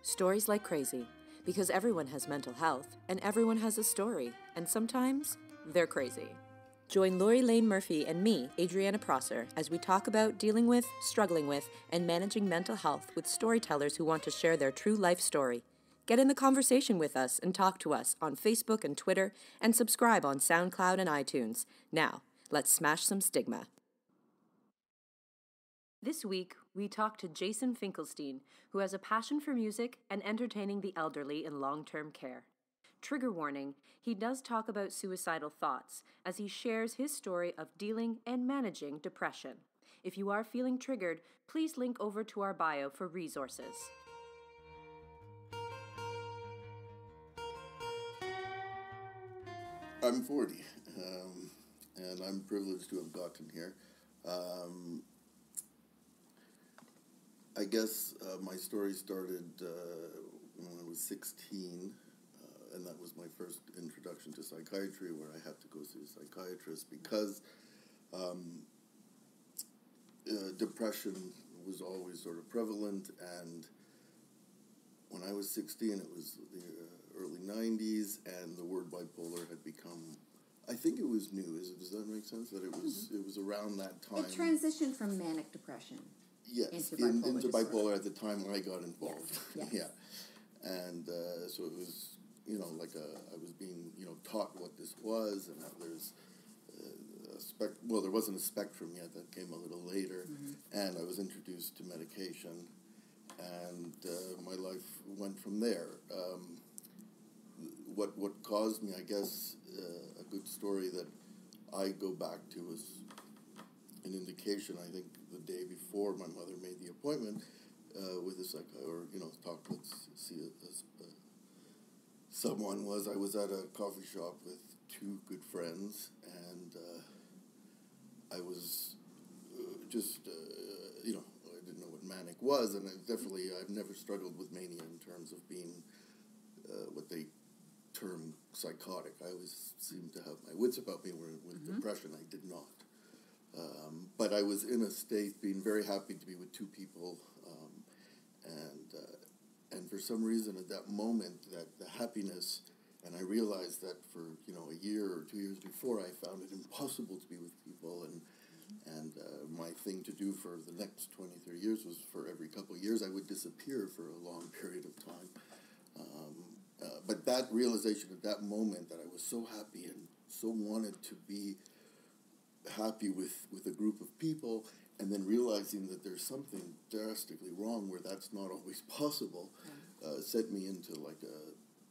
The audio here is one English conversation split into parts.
Stories like crazy, because everyone has mental health, and everyone has a story, and sometimes they're crazy. Join Lori Lane Murphy and me, Adriana Prosser, as we talk about dealing with, struggling with, and managing mental health with storytellers who want to share their true life story. Get in the conversation with us and talk to us on Facebook and Twitter, and subscribe on SoundCloud and iTunes. Now, let's smash some stigma. This week, we talk to Jason Finkelstein, who has a passion for music and entertaining the elderly in long-term care. Trigger warning, he does talk about suicidal thoughts as he shares his story of dealing and managing depression. If you are feeling triggered, please link over to our bio for resources. I'm 40, and I'm privileged to have gotten here. I guess my story started when I was 16, and that was my first introduction to psychiatry, where I had to go see a psychiatrist because depression was always sort of prevalent, and when I was 16, it was the early 90s, and the word bipolar had become, I think it was new. Does that make sense? That it was around that time. It transitioned from manic depression. Yes, into bipolar at the time I got involved. Yes. Yeah, and so it was, like I was being, taught what this was, and that there's there wasn't a spectrum yet. That came a little later, and I was introduced to medication, and my life went from there. What caused me, I guess, a good story that I go back to was an indication. I think the day before my mother made the appointment with a let's see someone I was at a coffee shop with two good friends, and I was I didn't know what manic was, and I've never struggled with mania in terms of being what they term psychotic. I always seemed to have my wits about me, where with depression I did not. But I was in a state, being very happy to be with two people, and for some reason at that moment, that the happiness, and I realized that for a year or 2 years before, I found it impossible to be with people, and my thing to do for the next 20, 30 years was for every couple of years I would disappear for a long period of time. But that realization at that moment, that I was so happy and so wanted to be happy with a group of people, and then realizing that there's something drastically wrong where that's not always possible, sent me into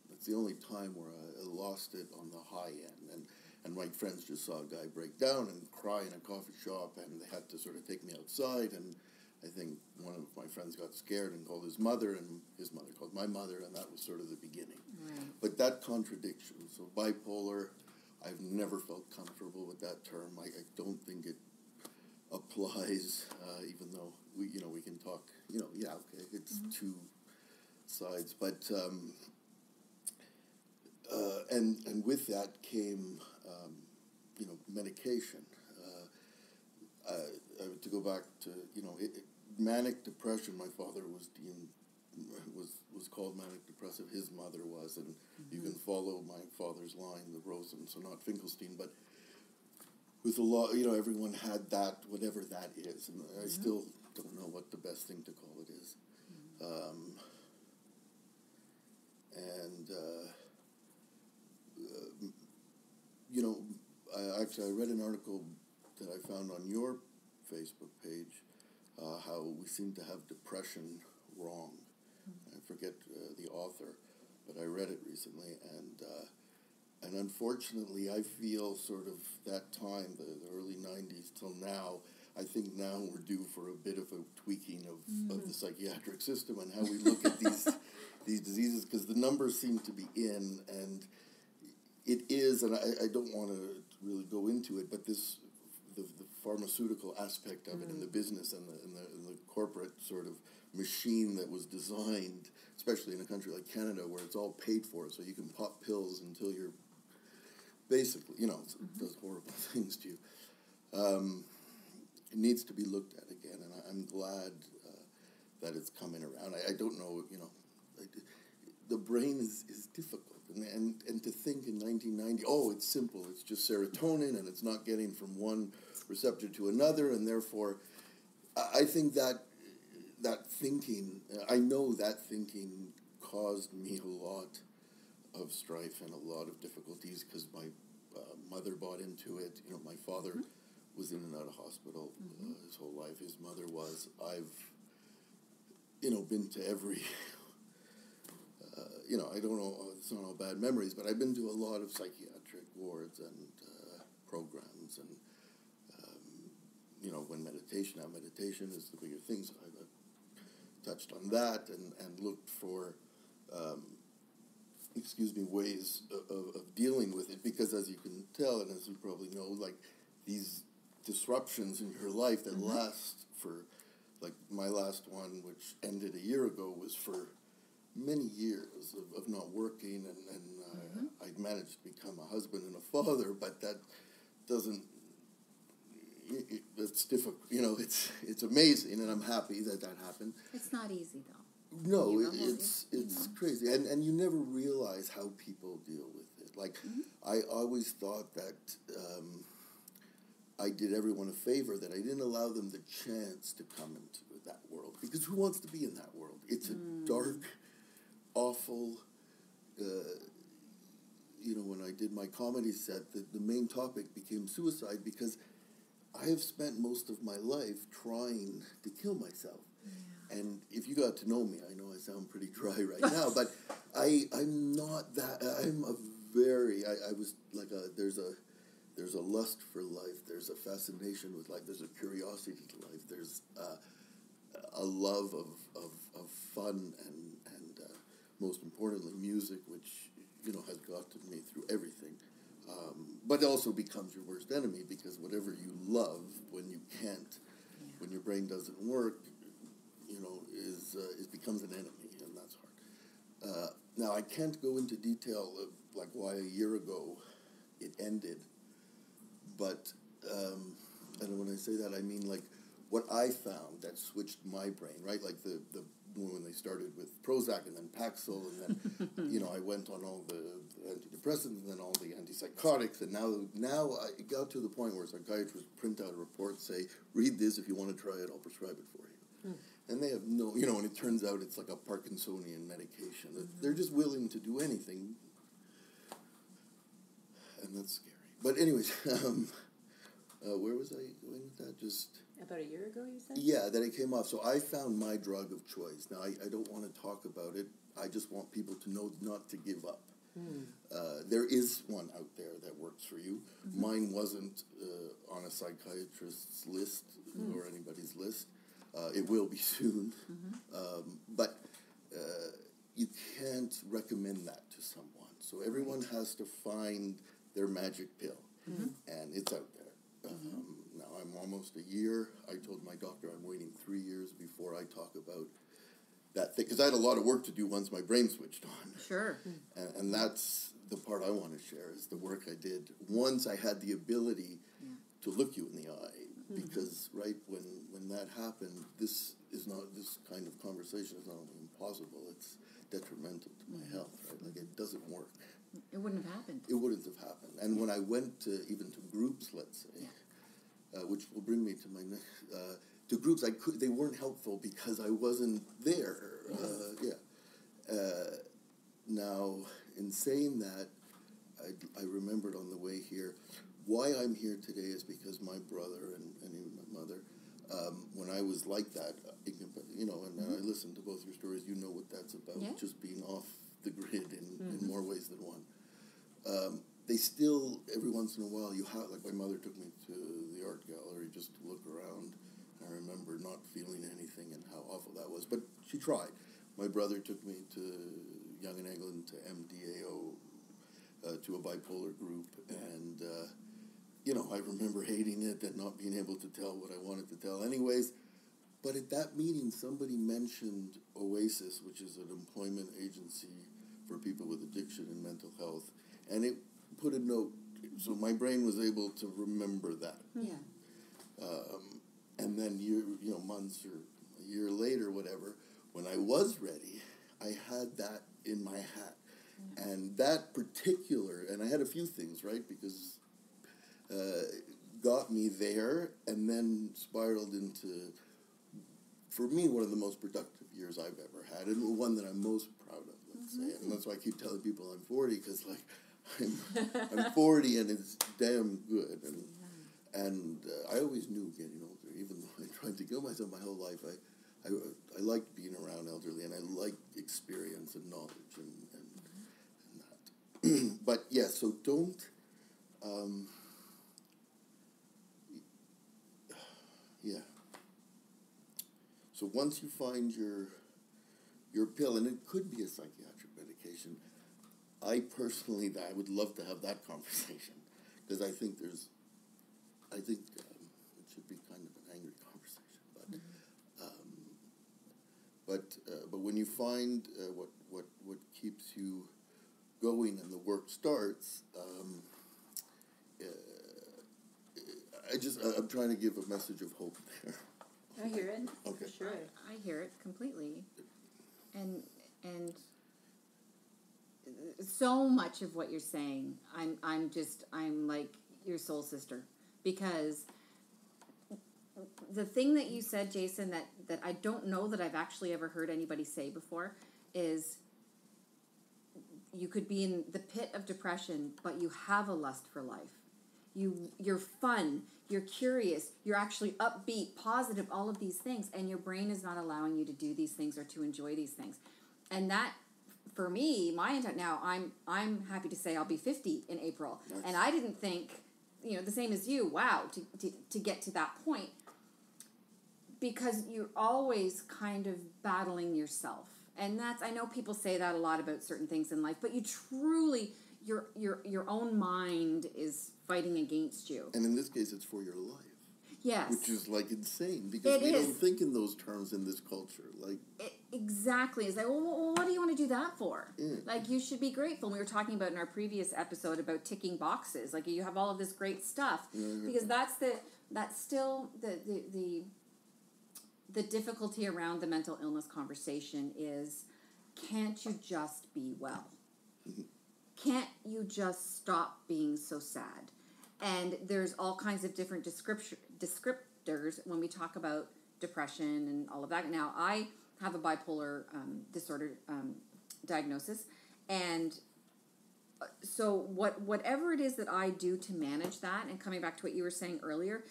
that's the only time where I lost it on the high end. And my friends just saw a guy break down and cry in a coffee shop, and they had to sort of take me outside, and I think one of my friends got scared and called his mother, and his mother called my mother, and that was sort of the beginning. Right. But that contradiction, so bipolar, I've never felt comfortable with that term. I don't think it applies, even though we can talk. Okay, it's two sides, but and with that came medication. To go back to manic depression, my father was called manic depressive. His mother was, and you can follow my father's line, the Rosen, so not Finkelstein, but with a lot, everyone had that, whatever that is, and I still don't know what the best thing to call it is. I read an article that I found on your Facebook page, how we seem to have depression wrong. I forget the author, but I read it recently, and unfortunately I feel sort of that time, the early 90s till now, I think now we're due for a bit of a tweaking of the psychiatric system and how we look at these diseases, because the numbers seem to be in, and it is, and I don't want to really go into it, but the pharmaceutical aspect of it, and the business and the corporate sort of machine that was designed, especially in a country like Canada where it's all paid for, so you can pop pills until you're basically, it does horrible things to you. It needs to be looked at again, and I'm glad that it's coming around. I don't know, brain is difficult. And to think in 1990, oh, it's simple, it's just serotonin, and it's not getting from one receptor to another, and therefore, I think that thinking, I know that thinking caused me a lot of strife and a lot of difficulties, because my mother bought into it. You know, my father was in and out of hospital his whole life. His mother was. I've, been to every... I don't know, it's not all bad memories, but I've been to a lot of psychiatric wards and programs, and, when meditation is the bigger thing, so I touched on that and looked for, ways of dealing with it, because as you can tell, and as you probably know, like, these disruptions in your life that last for, like, my last one, which ended a year ago, was for many years of not working, and I'd managed to become a husband and a father, but that doesn't, it's difficult, it's amazing, and I'm happy that happened. It's not easy, though. No, it's crazy, and you never realize how people deal with it. Like, I always thought that I did everyone a favor, that I didn't allow them the chance to come into that world, because who wants to be in that world? It's a dark, awful, when I did my comedy set, the main topic became suicide, because I have spent most of my life trying to kill myself. Yeah. And if you got to know me, I know I sound pretty dry right now, but I'm not that, I'm a very, I was like there's a lust for life, there's a fascination with life, there's a curiosity to life, there's a love of fun and most importantly, music, which, has gotten me through everything. But it also becomes your worst enemy, because whatever you love, when you can't, when your brain doesn't work, it becomes an enemy, and that's hard. Now, I can't go into detail of, like, why a year ago it ended, but, and when I say that, I mean, like, what I found that switched my brain, right? Like when they started with Prozac and then Paxil, and then, I went on all the antidepressants and then all the antipsychotics, and now it got to the point where psychiatrists print out a report, say, read this, if you want to try it, I'll prescribe it for you. And they have no, and it turns out it's like a Parkinsonian medication. They're just willing to do anything, and that's scary. But anyways, where was I going with that? Just... About a year ago, you said? Yeah, that it came off. So I found my drug of choice. Now, I don't want to talk about it. I just want people to know not to give up. There is one out there that works for you. Mine wasn't on a psychiatrist's list or anybody's list. It will be soon. But you can't recommend that to someone. So everyone has to find their magic pill. And it's out there. Now, I'm almost a year. I told my doctor I'm waiting 3 years before I talk about that thing, because I had a lot of work to do once my brain switched on. Sure. And that's the part I want to share, is the work I did once I had the ability to look you in the eye. Because, right, when that happened, this kind of conversation is not only impossible, it's detrimental to my health, right? Like, it doesn't work. It wouldn't have happened. It wouldn't have happened. And when I went to groups, let's say, which will bring me to my next, to groups, they weren't helpful because I wasn't there. Now, in saying that, I remembered on the way here, why I'm here today is because my brother and even my mother, when I was like that, and I listened to both your stories, you know what that's about, just being off the grid in more ways than one. They still, every once in a while, like my mother took me to the art gallery just to look around. I remember not feeling anything and how awful that was, but she tried. My brother took me to Young and England, to MDAO, to a bipolar group, and, I remember hating it and not being able to tell what I wanted to tell anyways. But at that meeting, somebody mentioned Oasis, which is an employment agency for people with addiction and mental health, and it put a note, so my brain was able to remember that. And then months or a year later, whatever, when I was ready, I had had that in my hat. And that particular, and I had a few things, right, because got me there and then spiraled into, for me, one of the most productive years I've ever had, and one that I'm most proud of, let's say. And that's why I keep telling people I'm 40, because, like, I'm 40 and it's damn good. And I always knew getting older, even though I tried to kill myself my whole life, I liked being around elderly, and I liked experience and knowledge and that. But, yeah, so don't... yeah. So once you find your pill, and it could be a psychiatric medication, I would love to have that conversation, because I think it should be kind of an angry conversation, but when you find what keeps you going and the work starts, I'm trying to give a message of hope there. I hear it. Okay. For sure. I hear it completely. And so much of what you're saying, I'm like your soul sister, because the thing that you said, Jason, that I don't know that I've actually ever heard anybody say before is you could be in the pit of depression, but you have a lust for life. You're fun, you're curious, you're actually upbeat, positive, all of these things, and your brain is not allowing you to do these things or to enjoy these things. And that, for me, now I'm happy to say I'll be 50 in April. Nice. And I didn't think, the same as you, wow, to get to that point, because you're always kind of battling yourself. And I know people say that a lot about certain things in life, but you truly, your own mind is fighting against you. And in this case, it's for your life. Yes. Which is, like, insane, because we don't think in those terms in this culture. Like, exactly. It's like, well, what do you want to do that for? Like, you should be grateful. We were talking about in our previous episode about ticking boxes. Like, you have all of this great stuff. Because that's still the difficulty around the mental illness conversation is, can't you just be well? Can't you just stop being so sad? And there's all kinds of different descriptors when we talk about depression and all of that. Now, I have a bipolar disorder diagnosis, and so whatever it is that I do to manage that, and coming back to what you were saying earlier,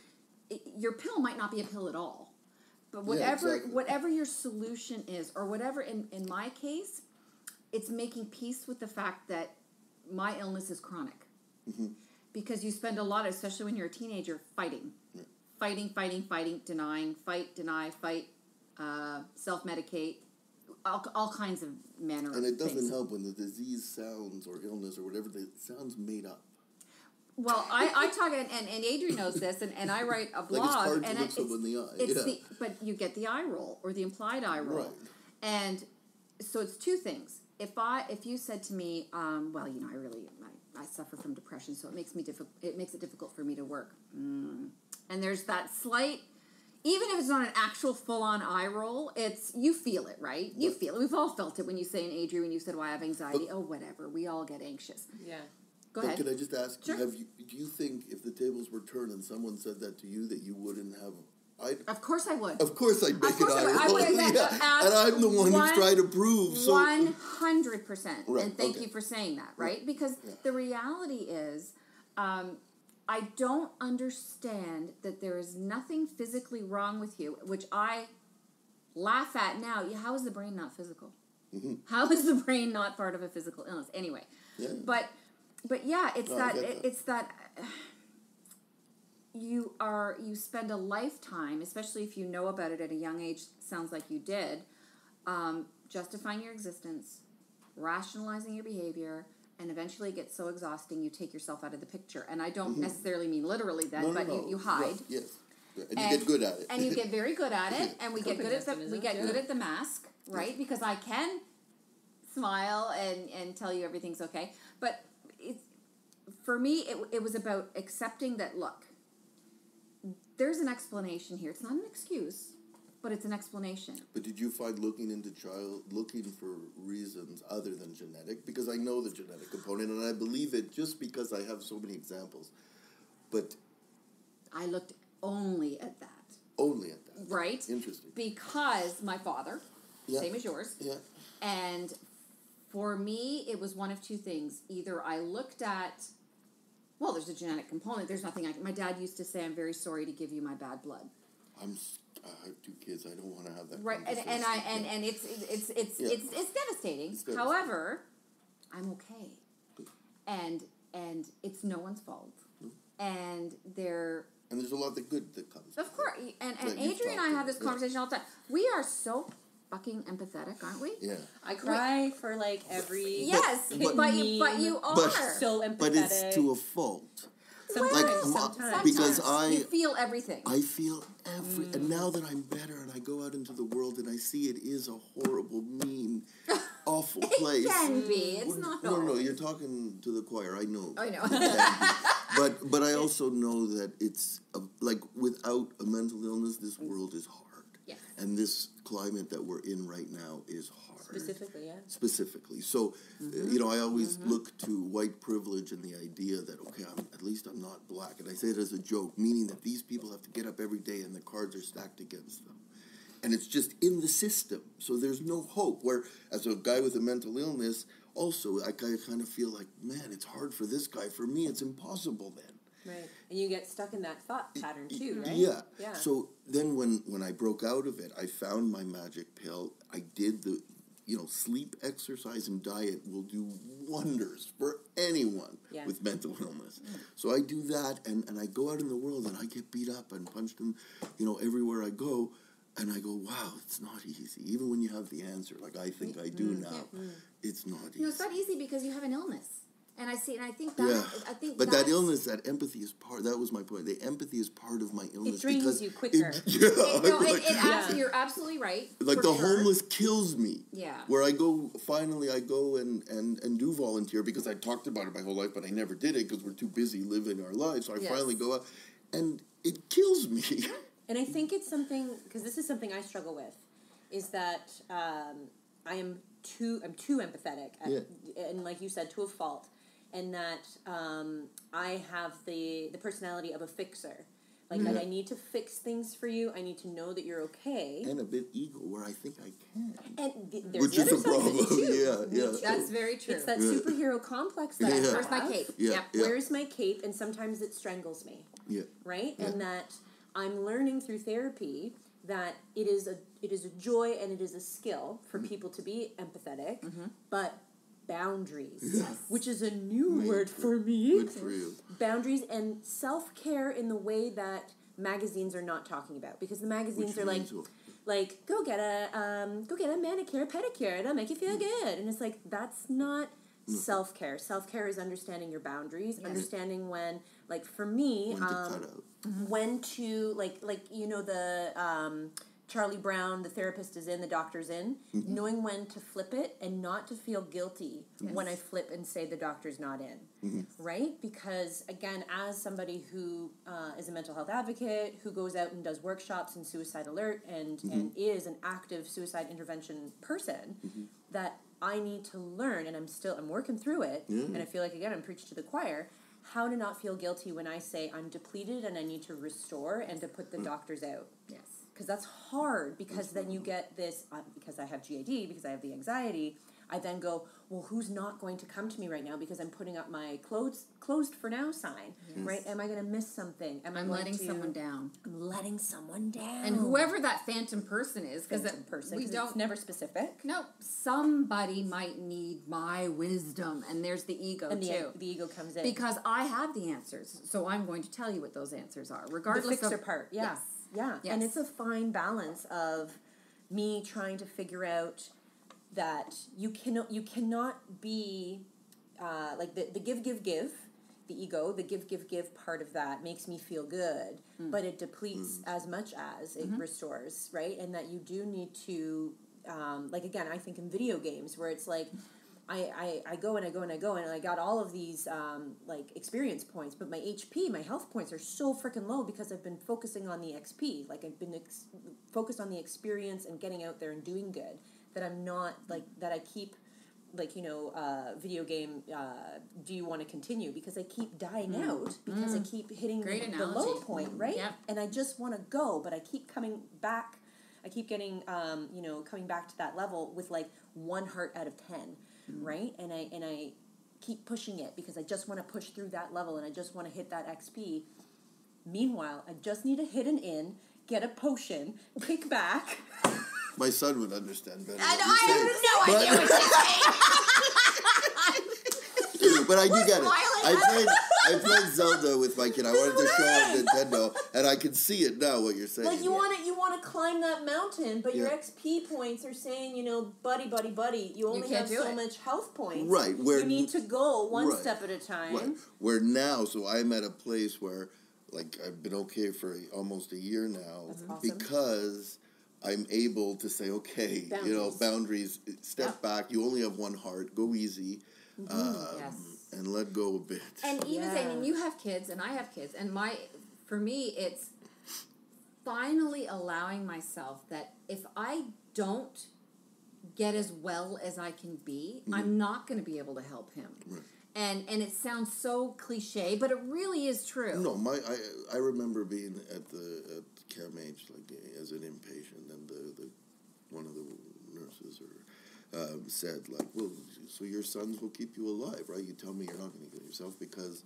your pill might not be a pill at all, but whatever your solution is, or whatever, in my case, it's making peace with the fact that my illness is chronic. Because you spend a lot, especially when you're a teenager, fighting, denying, deny, fight, self-medicate, all kinds of manner of things. And it doesn't help when the disease sounds, or illness, or whatever, it sounds made up. Well, I talk, and Adrian knows this, and I write a blog. Like, it's hard to look someone in the eye. But you get the eye roll, or the implied eye roll. Right. And so it's two things. If you said to me, I suffer from depression, so it makes it difficult for me to work. And there's that slight, even if it's not an actual full-on eye roll, you feel it, right? You feel it. We've all felt it when you say, Adrian, when you said, well, I have anxiety. Whatever. We all get anxious. Yeah. Go ahead. Could I just ask, sure. Do you think if the tables were turned and someone said that to you, that you wouldn't have... Of course I would. Of course I'd make it I would. And I'm the one who's trying to prove. 100%. Right, and thank you for saying that, right? Because the reality is, I don't understand that there is nothing physically wrong with you, which I laugh at now. How is the brain not physical? How is the brain not part of a physical illness? Anyway, but yeah, it's that. You spend a lifetime, especially if you know about it at a young age, sounds like you did, justifying your existence, rationalizing your behavior, and eventually it gets so exhausting you take yourself out of the picture. And I don't necessarily mean literally then, but you hide. Right. Yes. And you get good at it. And you get very good at it, and we get good at the mask, right? Because I can smile and tell you everything's okay. But for me, it was about accepting that, look, there's an explanation here. It's not an excuse. but it's an explanation. But did you find looking for reasons other than genetic? Because I know the genetic component, and I believe it just because I have so many examples. But I looked only at that. Only at that. Right? Interesting. Because my father, same as yours. Yeah. And for me, it was one of two things. Either I looked at, well, there's a genetic component. There's nothing my dad used to say, I'm very sorry to give you my bad blood. I have 2 kids. I don't want to have that. Right, and it's devastating. However, I'm okay, and it's no one's fault, and there's a lot of good that comes. Of course, and Adrian and I have this conversation all the time. We are so fucking empathetic, aren't we? Yeah. I cry for like every. Yes, but you are so empathetic. But it's to a fault. Sometimes. Because you feel everything. I feel and now that I'm better and I go out into the world and I see it is a horrible, mean, awful place. It can be. It's not. No, you're talking to the choir. I know. I know. But I also know that it's like without a mental illness, this world is hard. Yes. And this climate that we're in right now is hard. Specifically. So, I always look to white privilege and the idea that, okay, at least I'm not black. And I say it as a joke, meaning that these people have to get up every day and the cards are stacked against them. And it's just in the system. So there's no hope. Where, as a guy with a mental illness, also, I kind of feel like, man, it's hard for this guy. For me, it's impossible then. Right. And you get stuck in that thought pattern too, right? Yeah. So then when I broke out of it, I found my magic pill. I did the, sleep, exercise, and diet will do wonders for anyone with mental illness. So I do that, and I go out in the world, and I get beat up and punched in, everywhere I go, and I go, wow, it's not easy. Even when you have the answer, like I think I do now, it's not easy. It's not easy because you have an illness. And I think that but that illness, that empathy is part. That was my point. The empathy is part of my illness. It drains you quicker. You're absolutely right. Like the homeless kills me. Yeah. Where I go and do volunteer because I talked about it my whole life, but I never did it because we're too busy living our lives. So I finally go out, and it kills me. And I think it's something, because this is something I struggle with, is that I'm too empathetic, and like you said, to a fault. And that I have the personality of a fixer. Like, that I need to fix things for you. I need to know that you're okay. And a bit ego, where I think I can. And there's which is a problem. Yeah. That's very true. It's that superhero complex that I have. Where's my cape? Where's my cape? And sometimes it strangles me. Yeah. Right? Yeah. And that I'm learning through therapy that it is a joy and it is a skill for people to be empathetic, but boundaries, which is a new word for me. Good for you. Boundaries and self-care in the way that magazines are not talking about, because the magazines are like go get a manicure, pedicure, it'll make you feel good, and it's like that's not self-care. Self-care is understanding your boundaries, understanding when, like for me, when to like the Charlie Brown, the therapist is in, the doctor's in, knowing when to flip it and not to feel guilty when I flip and say the doctor's not in, right? Because, again, as somebody who is a mental health advocate, who goes out and does workshops in Suicide Alert and is an active suicide intervention person, that I need to learn, and I'm working through it, and I feel like, again, I'm preaching to the choir, how to not feel guilty when I say I'm depleted and I need to restore and to put the doctors out. Yes. Because that's hard, because then you get this, because I have GAD, because I have the anxiety, I then go, well, who's not going to come to me right now because I'm putting up my closed for now sign, right? Am I going to miss something? I'm letting someone down. I'm letting someone down. And whoever that phantom person is, because it's never specific. No, somebody might need my wisdom, and there's the ego, and too. The ego comes in. Because I have the answers, so I'm going to tell you what those answers are, regardless the fixer part, Yes. Yeah, and it's a fine balance of me trying to figure out that you cannot be like the give, the ego, the give part of that makes me feel good, but it depletes as much as it restores, right? And that you do need to, like, again, I think in video games where it's like, I go and I go and I go and I got all of these like experience points, but my HP, my health points are so freaking low because I've been focusing on the XP. Like I've been focused on the experience and getting out there and doing good. That I'm not like that. I keep like video game. Do you want to continue? Because I keep dying out because I keep hitting the low point, right? Yep. And I just want to go, but I keep coming back. I keep getting coming back to that level with like 1 heart out of 10. Right, and I keep pushing it because I just want to push through that level and I just want to hit that XP. Meanwhile, I just need to hit an inn, get a potion, kick back. My son would understand better. I know. I have no idea what you're saying. But I do get it. I played Zelda with my kid. I wanted to show him Nintendo, and I can see it now. What you're saying? Like you want to climb that mountain, but your XP points are saying, buddy, you only have so much health points. Right. Where you need to go one step at a time. Right. Where now, so I'm at a place where, like, I've been okay for almost a year now. That's awesome. Because I'm able to say, okay, boundaries. Step back. You only have 1 heart. Go easy. Yes. And let go a bit. And even saying, and you have kids, and I have kids, and for me, it's finally allowing myself that if I don't get as well as I can be, I'm not going to be able to help him. Right. And it sounds so cliche, but it really is true. No, I remember being at CAMH like as an inpatient, and the one of the nurses said like, well, so your sons will keep you alive, right? You tell me you're not going to kill yourself because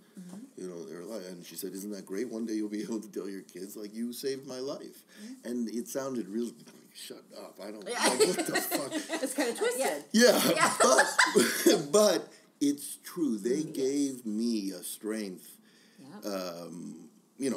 they're alive. And she said, isn't that great? One day you'll be able to tell your kids like, you saved my life. And it sounded really like, shut up, I don't know what the fuck. It's kind of twisted. Yeah. But it's true. They gave me a strength.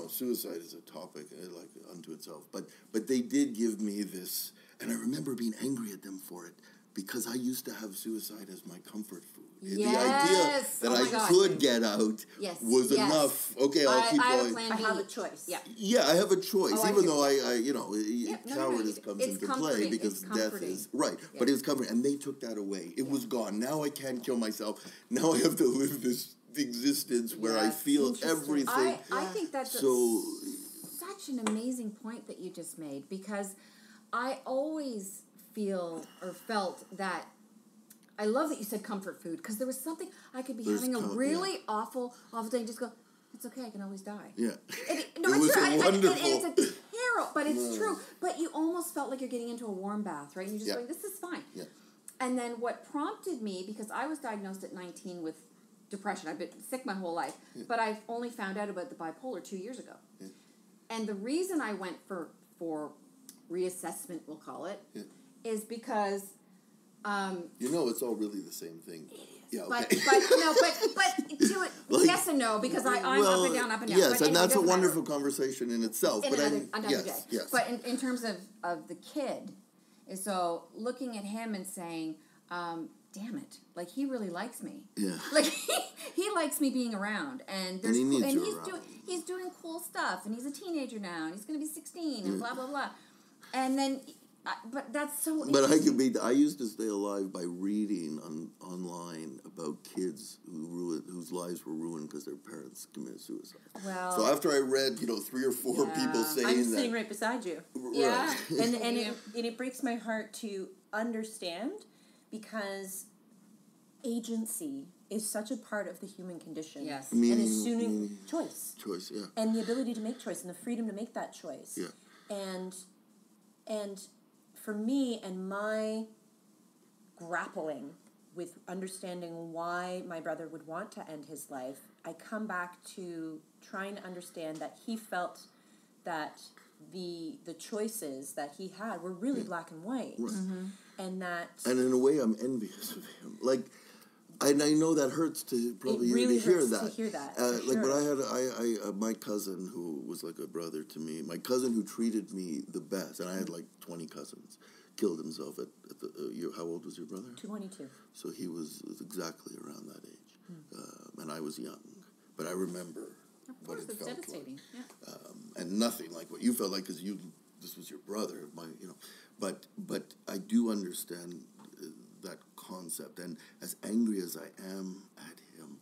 Suicide is a topic like unto itself, but they did give me this, and I remember being angry at them for it because I used to have suicide as my comfort food. The idea that I could get out was enough. Okay, I'll keep going. I have a choice. Yeah, I have a choice, even though cowardice comes into play because death is right. Yeah. But it was comforting, and they took that away. It was gone. Now I can't kill myself. Now I have to live this existence where I feel everything. I think that's such an amazing point that you just made, because I always felt that. I love that you said comfort food, because there was something I could be having a really awful day and just go, it's okay, I can always die. Yeah. It's was true. wonderful. It's a terrible, but it's true. But you almost felt like you're getting into a warm bath, right? And you're just going, this is fine. Yeah. And then what prompted me, because I was diagnosed at 19 with depression. I've been sick my whole life, but I've only found out about the bipolar 2 years ago. Yeah. And the reason I went for reassessment, we'll call it, is because it's all really the same thing. Yeah, okay. but to it, like, yes and no, because I'm up and down. Yes, but and that's a wonderful conversation in itself. Yes. But in terms of the kid, so looking at him and saying, damn it, like he really likes me. Yeah. Like he likes me being around, and he's doing cool stuff, and he's a teenager now, and he's going to be 16, and blah blah blah, and then. But that's so. But I used to stay alive by reading online about kids whose lives were ruined because their parents committed suicide. Well, so after I read 3 or 4 people saying I'm sitting right beside you. Right. and it breaks my heart to understand, because agency is such a part of the human condition. Yes, and assuming choice. Choice, yeah, and the ability to make choice and the freedom to make that choice. Yeah, and. For me and my grappling with understanding why my brother would want to end his life, I come back to trying to understand that he felt that the choices that he had were really black and white. Right. And in a way I'm envious of him. Like, and I know that hurts to probably really hear hurts that. To hear that. But I had my cousin who was like a brother to me. My cousin who treated me the best, and I had like 20 cousins. Killed himself at the how old was your brother? 22. So he was exactly around that age, and I was young. But I remember what it felt devastating. like. Yeah. And nothing like what you felt like, because this was your brother. But I do understand that concept. And as angry as I am at him,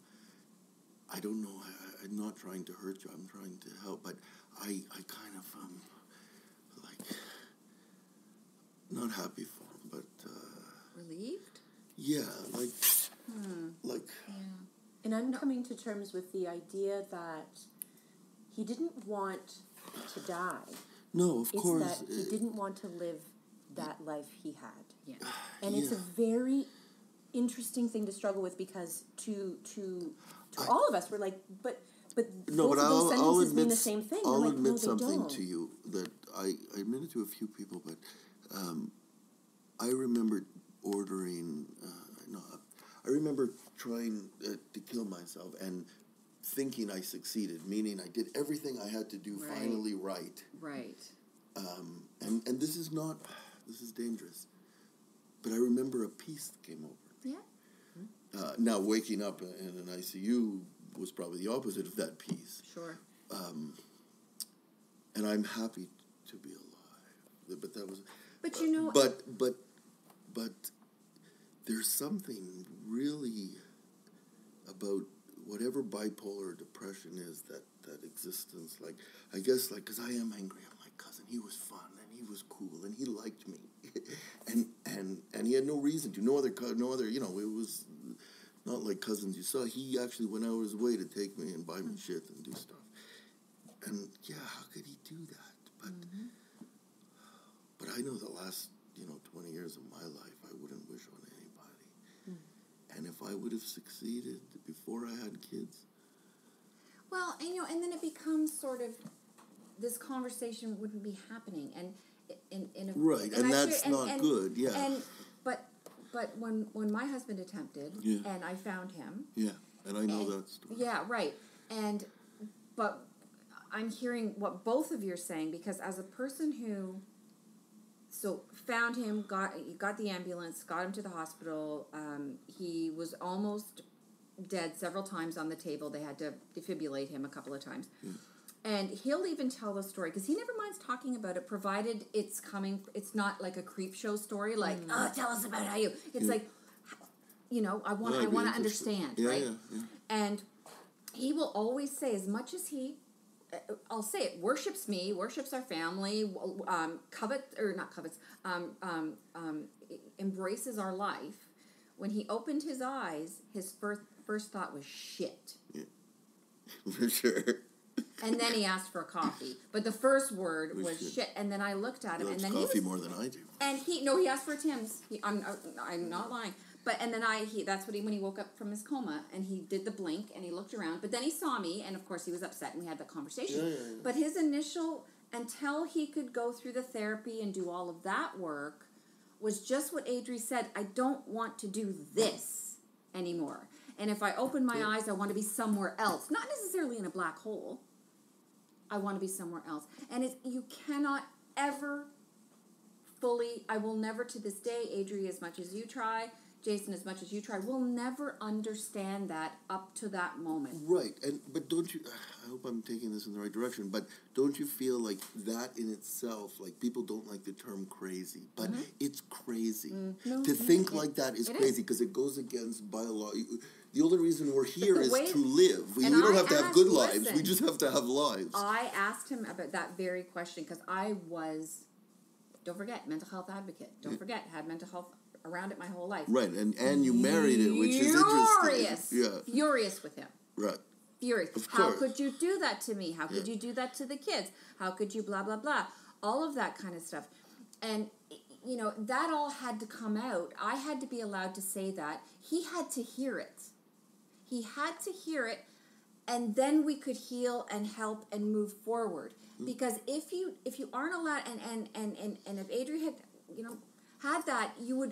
I don't know, I'm not trying to hurt you, I'm trying to help, but I kind of, like, not happy for him, but... Relieved? Yeah, like... Yeah. And I'm coming to terms with the idea that he didn't want to die. No, of course. It's that he didn't want to live that life he had. Yeah. And it's a very interesting thing to struggle with, because to all of us, we're like, but no, both but of those I'll sentences admit, mean the same thing. I'll like, admit no, they something don't. to you that I admitted to a few people, but I remember ordering. I remember trying to kill myself and thinking I succeeded, meaning I did everything I had to do finally right. Right. And this is dangerous. But I remember a peace that came over me. Yeah. Now, waking up in an ICU was probably the opposite of that peace. Sure. And I'm happy to be alive. But that was... But you know... But there's something really about whatever bipolar depression is, that existence, like, I guess, like, because I am angry at my cousin. He was fun, and he was cool, and he liked me. and he had no reason to. No other, you know, it was not like cousins you saw. He actually went out of his way to take me and buy me shit and do stuff. And, yeah, how could he do that? But I know the last, 20 years of my life, I wouldn't wish on anybody. And if I would have succeeded before I had kids... Well, and then it becomes sort of, this conversation wouldn't be happening, and in a, right, and that's not good. Yeah, but when my husband attempted, and I found him, and I know that story. Yeah, right, but I'm hearing what both of you are saying, because as a person who found him, got the ambulance, got him to the hospital. He was almost dead several times on the table. They had to defibrillate him a couple of times. And he'll even tell the story, because he never minds talking about it, provided it's not like a creep show story, like, tell us about how you... It's like, I want to understand, right? Yeah. And he will always say, as much as he... I'll say it, worships me, worships our family, embraces our life. When he opened his eyes, his first thought was shit. Yeah. For sure. And then he asked for a coffee. But the first word was shit. And then I looked at him, and then coffee more than I do. And he asked for Tim's. I'm not lying. And then that's what when he woke up from his coma, and he did the blink, and he looked around, but then he saw me, and of course he was upset, and we had that conversation. Yeah. But his initial, until he could go through the therapy and do all of that work, was just what Adri said. I don't want to do this anymore. And if I open my eyes, I want to be somewhere else. Not necessarily in a black hole. I want to be somewhere else. And you cannot ever fully, I will never to this day, Adri, as much as you try, Jason, as much as you try, we'll never understand that up to that moment. Right, but don't you, I hope I'm taking this in the right direction, but don't you feel like that in itself, like people don't like the term crazy, but it's crazy. To think like that is crazy, because it goes against biology. The only reason we're here is to live. We don't have to have good lives, we just have to have lives. I asked him about that very question, because I was, don't forget, mental health advocate. Don't forget, had mental health around it my whole life. Right, and you married it, which is interesting. Yeah. Furious with him. Right. Furious. Of course. How could you do that to me? How could you do that to the kids? How could you blah, blah, blah? All of that kind of stuff. And, that all had to come out. I had to be allowed to say that. He had to hear it. He had to hear it, and then we could heal and help and move forward. Because if you aren't allowed, and if Adri had, had that, you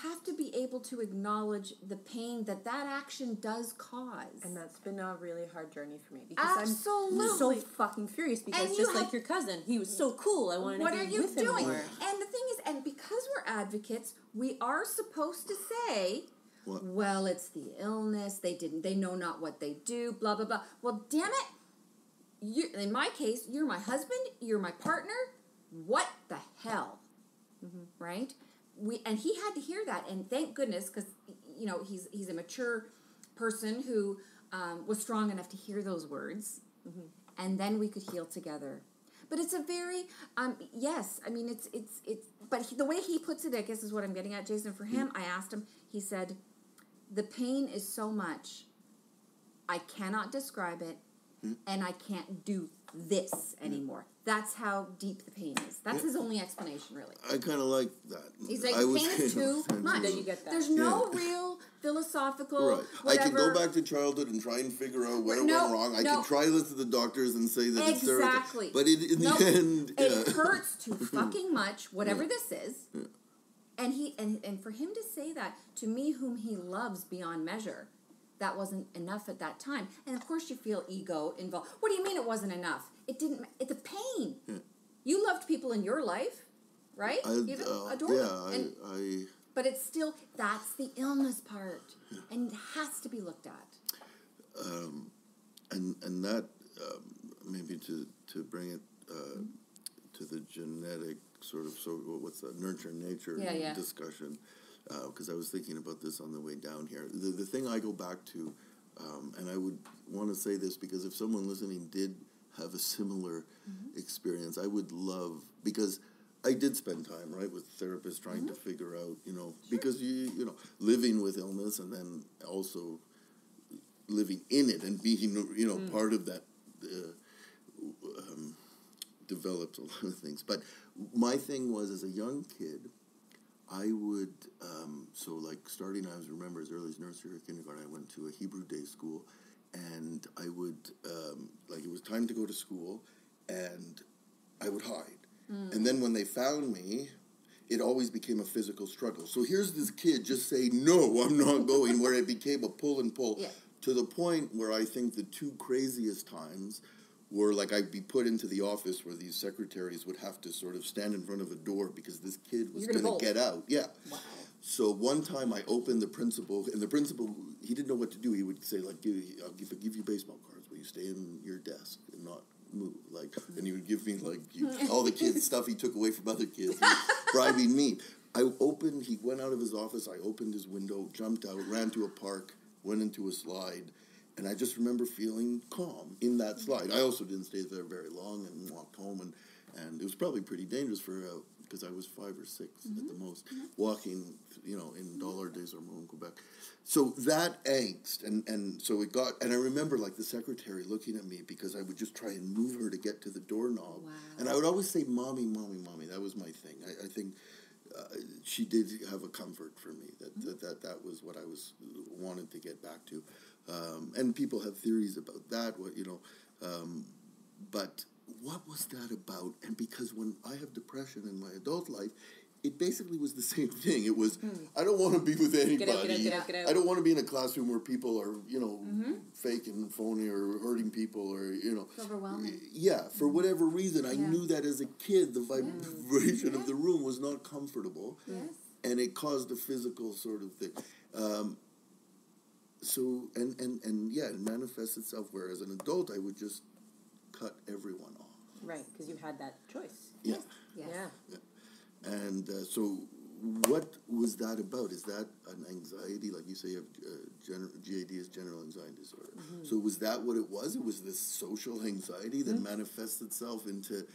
have to be able to acknowledge the pain that action does cause. And that's been a really hard journey for me, because Absolutely. I'm so fucking furious, because just like your cousin, he was so cool, I wanted to be with him more. And the thing is, and because we're advocates, we are supposed to say, well, it's the illness, they know not what they do, blah, blah, blah. Well, damn it, in my case, you're my husband, you're my partner, what the hell? Right? he had to hear that, and thank goodness, because he's a mature person who was strong enough to hear those words, and then we could heal together. But it's a very yes. I mean, it's. But the way he puts it, I guess, is what I'm getting at, Jason. For him, I asked him. He said, "The pain is so much, I cannot describe it, and I can't do this anymore." That's how deep the pain is. That's his only explanation, really. I kind of like that. He's like, pain is too much. That you get that. There's no real philosophical. Right. Whatever. I can go back to childhood and try and figure out where it went wrong. I can try to listen to the doctors and say that it's terrible. Exactly. But in the end, it hurts too fucking much, whatever this is. Yeah. And for him to say that to me, whom he loves beyond measure, that wasn't enough at that time. And of course, you feel ego involved. What do you mean it wasn't enough? It didn't. It's a pain. Yeah. You loved people in your life, right? You adore them. But it's still, that's the illness part, and it has to be looked at. And that maybe to bring it to the genetic sort of, so what's that, nurture and nature discussion, because I was thinking about this on the way down here. The thing I go back to, and I would want to say this because if someone listening did have a similar experience, I would love, because I did spend time, right, with therapists trying to figure out, because you know, living with illness and then also living in it and being, part of that develops a lot of things. But my thing was, as a young kid, I would, so like starting, I remember as early as nursery or kindergarten, I went to a Hebrew day school, and I would, it was time to go to school, and I would hide. And then when they found me, it always became a physical struggle. So here's this kid just saying, no, I'm not going, where it became a pull and pull, to the point where I think the two craziest times were, like, I'd be put into the office where these secretaries would have to sort of stand in front of a door because this kid was going to get out. Yeah. Wow. So one time I opened the principal, and the principal, he didn't know what to do. He would say, like, I'll give you baseball cards, will you stay in your desk and not move? Like, and he would give me, like, all the kids' stuff he took away from other kids, bribing me. He went out of his office, I opened his window, jumped out, ran to a park, went into a slide, and I just remember feeling calm in that slide. I also didn't stay there very long and walked home, and it was probably pretty dangerous because I was 5 or 6 at the most, walking, in dollar days or more in Quebec. So that angst, and so it got, and I remember, like, the secretary looking at me because I would just try and move her to get to the doorknob. Wow. And I would always say, Mommy, Mommy, Mommy. That was my thing. I think she did have a comfort for me. That was what I wanted to get back to. And people have theories about that, but what was that about? And because when I have depression in my adult life, it basically was the same thing. It was, I don't want to be with anybody. Get out. I don't want to be in a classroom where people are, fake and phony or hurting people or, It's overwhelming. Yeah, for whatever reason. I knew that as a kid, the vibration of the room was not comfortable. Yes. And it caused a physical sort of thing. So, it manifests itself where as an adult, I would just cut everyone off. Right, because you had that choice. Yeah. Yes. Yeah. And so what was that about? Is that an anxiety? Like you say, you have GAD is general anxiety disorder. So was that what it was? It was this social anxiety that manifests itself into...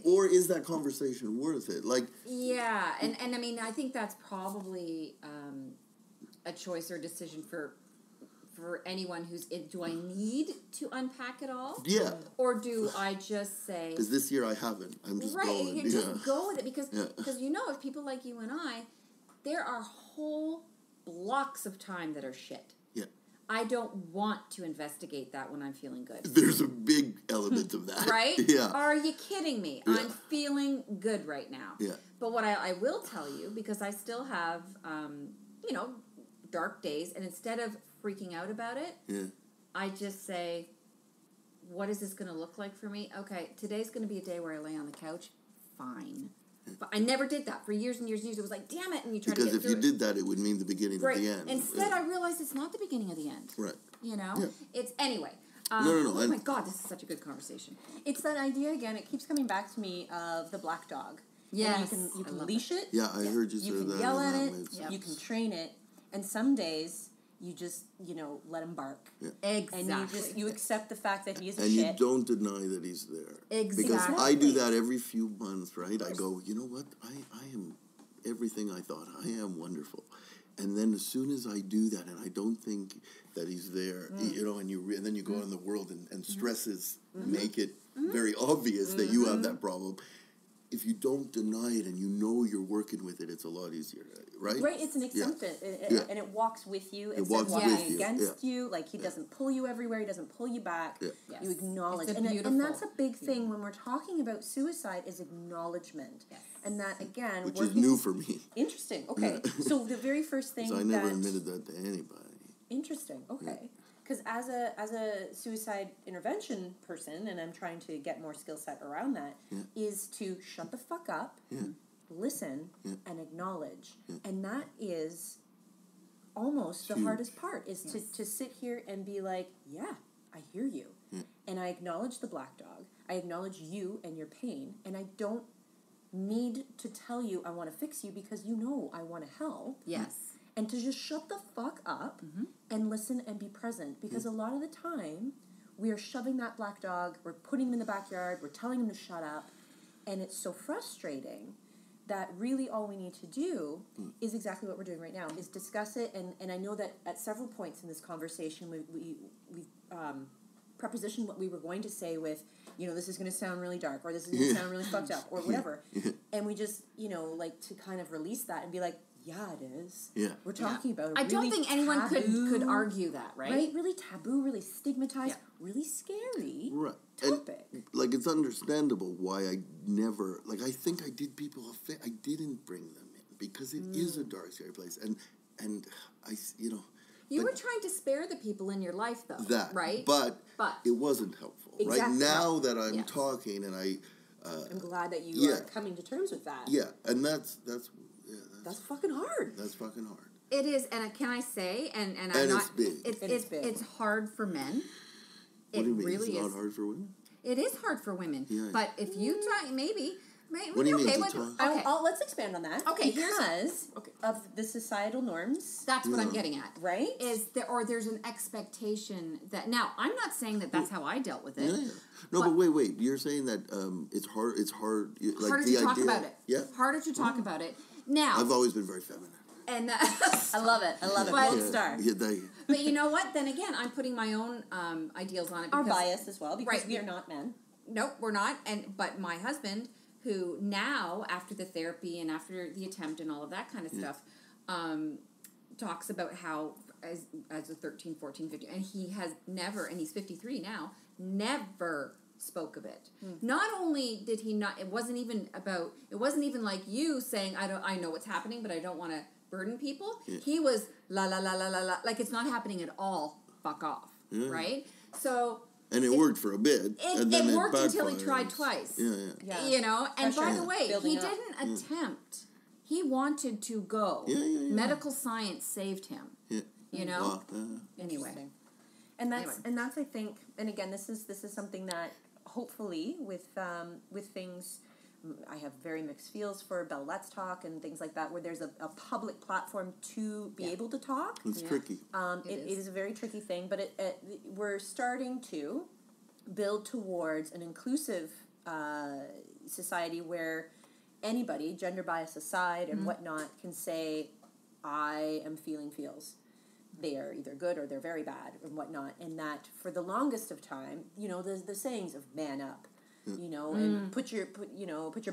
or is that conversation worth it? Like... Yeah, and I mean, I think that's probably a choice or decision for anyone who's in. Do I need to unpack it all? Yeah. Or do I just say... Because this year I haven't. I'm just going. You just go with it. Because if people like you and I, there are whole blocks of time that are shit. Yeah. I don't want to investigate that when I'm feeling good. There's a big element of that. Right? Yeah. Are you kidding me? Yeah. I'm feeling good right now. Yeah. But what I will tell you, because I still have, dark days, and instead of freaking out about it, I just say, what is this going to look like for me? Okay, today's going to be a day where I lay on the couch. Fine. But I never did that for years and years and years. It was like, damn it, and you try to get through it. Because if you did that, it would mean the beginning of the end. Instead, I realized it's not the beginning of the end. Right. Yeah. It's, anyway. No. Oh my God, this is such a good conversation. It's that idea again. It keeps coming back to me of the black dog. Yes. And you I can love leash it. Yeah, I heard you say You that. can yell and at that it. makes sense. You can train it. And some days you just, let him bark. Yeah. Exactly. And you accept the fact that he is a And shit. you don't deny that he's there. Exactly. Because I do that every few months, right? I go, you know what? I am everything I thought. I am wonderful. And then as soon as I do that, and I don't think that he's there, and then you go out in the world and stresses make it very obvious that you have that problem. If you don't deny it and you know you're working with it, it's a lot easier, right? Right, it's an acceptance, and it walks with you. It walks walking with you, against you. Like, he doesn't pull you everywhere. He doesn't pull you back. Yeah. Yes. You acknowledge. It's a And beautiful that's a big thing when we're talking about suicide is acknowledgement. Yes. And that, again... Which is new for me. Interesting, okay. So the very first thing I never admitted that to anybody. Interesting, okay. Because as a suicide intervention person, and I'm trying to get more skill set around that, is to shut the fuck up, listen, and acknowledge. And that is almost the hardest part, is to sit here and be like, yeah, I hear you. And I acknowledge the black dog. I acknowledge you and your pain. And I don't need to tell you I want to fix you because I want to help. Yes. And to just shut the fuck up and listen and be present. Because a lot of the time, we are shoving that black dog, we're putting him in the backyard, we're telling him to shut up, and it's so frustrating that really all we need to do is exactly what we're doing right now, is discuss it. And I know that at several points in this conversation, we've prepositioned what we were going to say with, this is going to sound really dark, or this is going to sound really fucked up, or whatever. And we just, like to kind of release that and be like, yeah, it is. Yeah. We're talking about I don't think anyone could argue that, right? Right? Really taboo, really stigmatized, really scary topic. And, it's understandable why I never, I think I did people I didn't bring them in because it is a dark, scary place. And I, You were trying to spare the people in your life, though, that, right? But it wasn't helpful. Exactly. Right now that I'm talking and I'm glad that you are coming to terms with that. Yeah, and that's fucking hard. That's fucking hard. It is, and can I say, and I'm and not. It's big. It's big. It's hard for men. What do you mean? Really it's not hard for women? It is hard for women. Yeah. But if you try, maybe. What do you mean to talk? Okay. Let's expand on that. Okay, because of the societal norms. That's what I'm getting at. Right? There's an expectation that, now, I'm not saying that that's how I dealt with it. Yeah. No, but wait. You're saying that it's hard. Harder to talk about it. Yeah. Harder to talk about it. Now. I've always been very feminine. And I love it. Gold star. Yeah, thank you. But you know what? Then again, I'm putting my own ideals on it. Our bias as well, because we are not men. Nope, we're not. But my husband, who now, after the therapy and after the attempt and all of that kind of stuff, talks about how as a 13, 14, 15, and he has never, and he's 53 now, never spoke of it. Not only did he not, it wasn't even like you saying, I know what's happening, but I don't want to burden people. He was la la la la la la, like it's not happening at all. Fuck off, right? So. And it worked for a bit. And then it worked until he backfired. tried twice. Yeah. You know, and Pressure by the way, building he up. didn't attempt. He wanted to go. Medical science saved him. Yeah. You know? Anyway. And that's I think, and again, this is something that hopefully with things, I have very mixed feels for Bell Let's Talk and things like that, where there's a public platform to be able to talk. It's tricky. It is a very tricky thing, but we're starting to build towards an inclusive society where anybody, gender bias aside and whatnot, can say, I am feeling feels. They are either good or they're very bad and whatnot. And that for the longest of time, the sayings of man up, and put your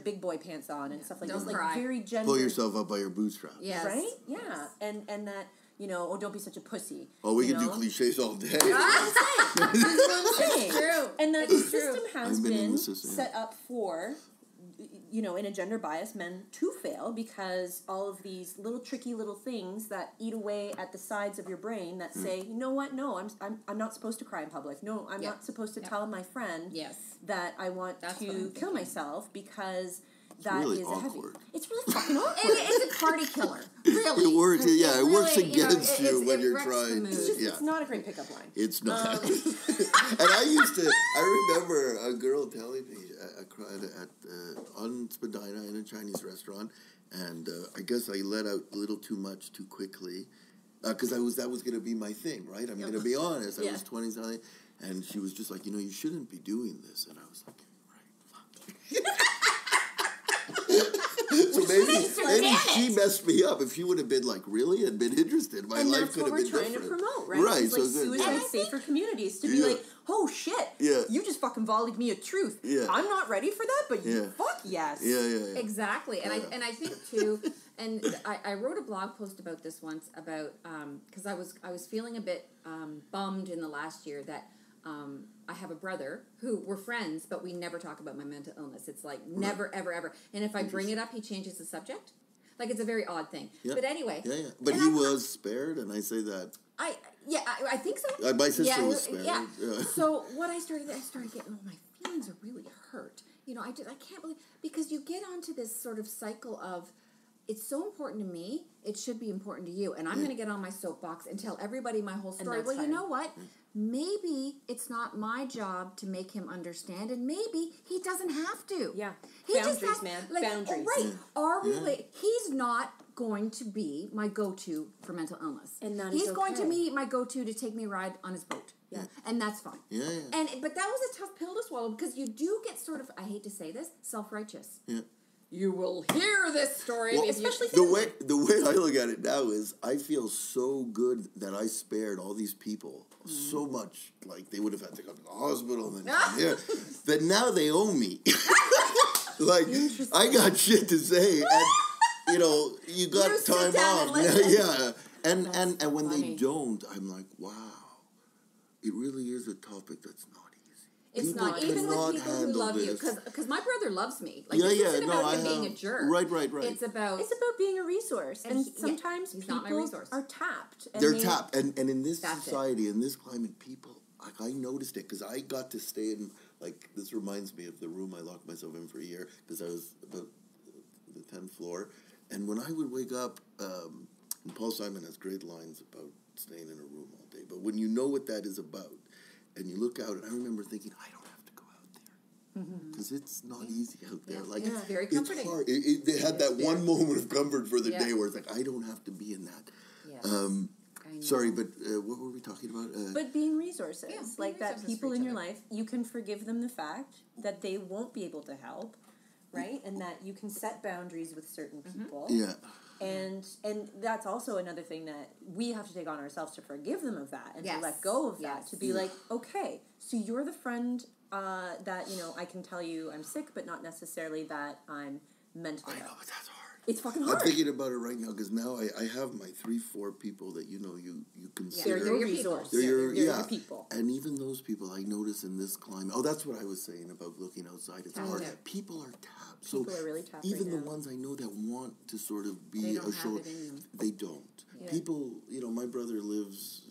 big boy pants on and stuff like Don't this. cry. Like very gender. Pull yourself up by your bootstraps. Yes. Right? Yeah. And that, don't be such a pussy. Oh, we can do cliches all day. That's what I'm saying. True. And that the system has I've been in been the system, set up for, in a gender bias, men to fail because all of these little tricky little things that eat away at the sides of your brain that say, you know what? No, I'm not supposed to cry in public. No, I'm not supposed to tell my friend that I want to kill myself because that really is awkward. It's really fucking awkward. It's a party killer. Really. It works. Yeah, it works really, against you when you're wrecks the trying. mood. It's not a great pickup line. It's not. And I remember a girl telling me, I cried on Spadina in a Chinese restaurant, and I guess I let out a little too much too quickly, because that was going to be my thing, right? I'm going to be honest. I was 20-something, and she was just like, you shouldn't be doing this, and I was like, right, fuck. So maybe she messed me up. If she would have been like, really, and been interested, my life could have been different. And that's what we're trying to promote, right? Right. It's like suicide safer communities to be like, oh shit, you just fucking volleyed me a truth. Yeah. I'm not ready for that, but you fuck yes. Yeah. Exactly. And I think too, and I wrote a blog post about this once about because I was feeling a bit bummed in the last year that I have a brother who we're friends, but we never talk about my mental illness. It's like never, ever, ever. And if I bring it up, he changes the subject. Like, it's a very odd thing. Yeah. But anyway. Yeah. But he was spared, and I say that. I think so. My sister was spared. Yeah. So what I started getting, my feelings are really hurt. I can't believe, because you get onto this sort of cycle of, it's so important to me, it should be important to you. And I'm going to get on my soapbox and tell everybody my whole story. Well, you know what? Maybe it's not my job to make him understand, and maybe he doesn't have to. Yeah. Boundaries, man. Boundaries. Right. He's not going to be my go-to for mental illness. And that He's going to be my go-to to take me a ride on his boat. Yeah. And that's fine. Yeah. But that was a tough pill to swallow, because you do get sort of, I hate to say this, self-righteous. Yeah. You will hear this story, especially the way I look at it now is I feel so good that I spared all these people so much, like they would have had to go to the hospital and then that now they owe me. Like, I got shit to say, and you got time off. And when they don't, I'm like, wow, it really is a topic that's not. It's people not, even with people who love you, because my brother loves me. Like, this isn't about him being a jerk. Right. It's about being a resource, and sometimes people are tapped. They're tapped, and in this society, in this climate, people, like, I noticed it, because I got to stay in, like, this reminds me of the room I locked myself in for a year, because I was about the 10th floor, and when I would wake up, and Paul Simon has great lines about staying in a room all day, but when you know what that is about, and you look out, and I remember thinking, I don't have to go out there. Because it's not easy out there. Like, it's very comforting. It's hard. They had that one moment of comfort for the day where it's like, I don't have to be in that. Yes. Sorry, but what were we talking about? But being resources. Yeah, like that people in your life, you can forgive them the fact that they won't be able to help, right? And that you can set boundaries with certain people. Yeah. And that's also another thing that we have to take on ourselves, to forgive them of that and to let go of that, to be like, okay, so you're the friend that, I can tell you I'm sick, but not necessarily that I'm mentally ill. I know, but that's hard. It's fucking hard. I'm thinking about it right now, because now I have my 3-4 people that you consider. They're your resource. They're your people. And even those people I notice in this climate. Oh, that's what I was saying about looking outside. It's hard. People are tapped. People are really tapped. Even the ones I know that want to sort of be a show, they don't. Yeah. People, my brother lives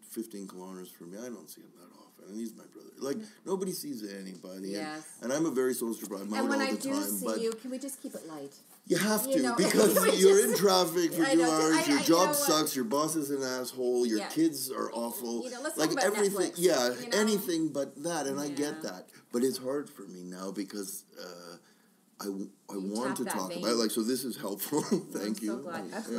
15 kilometers from me. I don't see him that often, and he's my brother. Like, nobody sees anybody. Yes. And I'm a very social brother. I'm out all the time. And when I do see you, can we just keep it light? You have to, because you're in traffic for 2 hours, your job sucks, your boss is an asshole, your kids are awful. Let's talk about everything. Netflix, anything but that, and I get that. But it's hard for me now, because I want to talk about it. Like, so this is helpful. Thank you. I'm so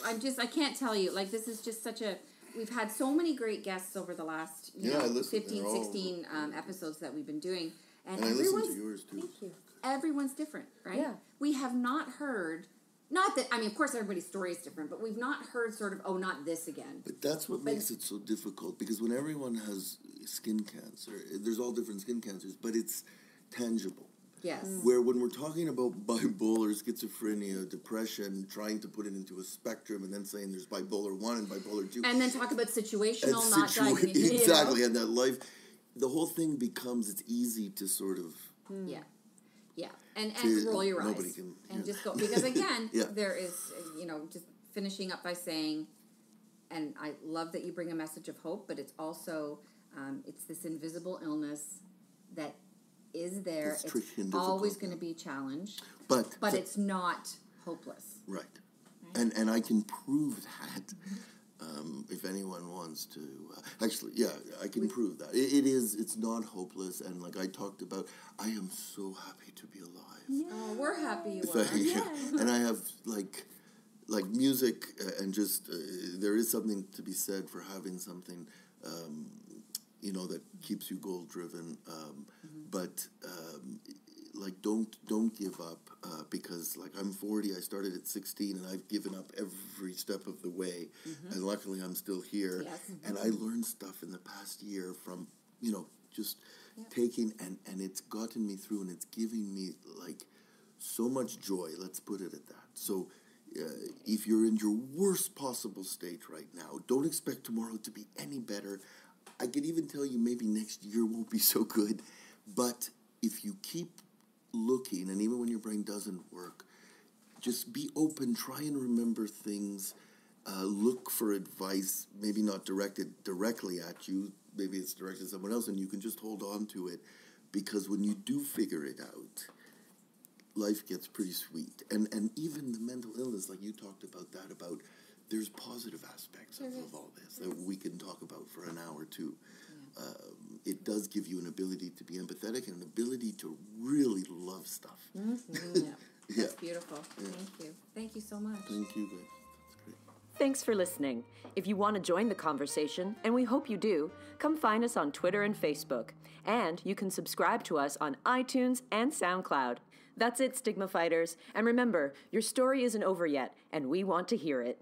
glad. I can't tell you, like, this is just such a, we've had so many great guests over the last 15, 16 episodes that we've been doing. And I listen to yours too. Thank you. Everyone's different, right? Yeah. We have not heard, not that, of course everybody's story is different, but we've not heard sort of, not this again. But that's what makes it so difficult, because when everyone has skin cancer, there's all different skin cancers, but it's tangible. Yes. Where when we're talking about bipolar, schizophrenia, depression, trying to put it into a spectrum, and then saying there's bipolar 1 and bipolar 2. And then talk about situational, not diagnosed. Exactly, and that life, the whole thing becomes, it's easy to sort of... Yeah. And roll your eyes. Nobody can... And just go, because again, there is, just finishing up by saying, and I love that you bring a message of hope, but it's also, it's this invisible illness that is there. It's always going to be a challenge, but it's not hopeless. Right. And I can prove that if anyone wants to, actually, yeah, I can prove that. It's not hopeless. And like I talked about, I am so happy to be alive. Yeah. Oh, we're happy you are. Thank you. And I have like music and just, there is something to be said for having something, that keeps you goal driven. But like, don't give up, because like I'm 40, I started at 16, and I've given up every step of the way, and luckily I'm still here. Yes. And I learned stuff in the past year from, just taking, and it's gotten me through, and it's giving me like so much joy, let's put it at that. So if you're in your worst possible state right now, don't expect tomorrow to be any better. I could even tell you maybe next year won't be so good, but if you keep looking, and even when your brain doesn't work, just be open, try and remember things, look for advice, maybe not directed directly at you, maybe it's directed at someone else, and you can just hold on to it, because when you do figure it out, life gets pretty sweet. And even the mental illness, like you talked about that, about there's positive aspects of all this that we can talk about for an hour too. It does give you an ability to be empathetic and an ability to really love stuff. That's beautiful. Thank you. Thank you so much. Thank you, guys. That's great. Thanks for listening. If you want to join the conversation, and we hope you do, come find us on Twitter and Facebook. And you can subscribe to us on iTunes and SoundCloud. That's it, Stigma Fighters. And remember, your story isn't over yet, and we want to hear it.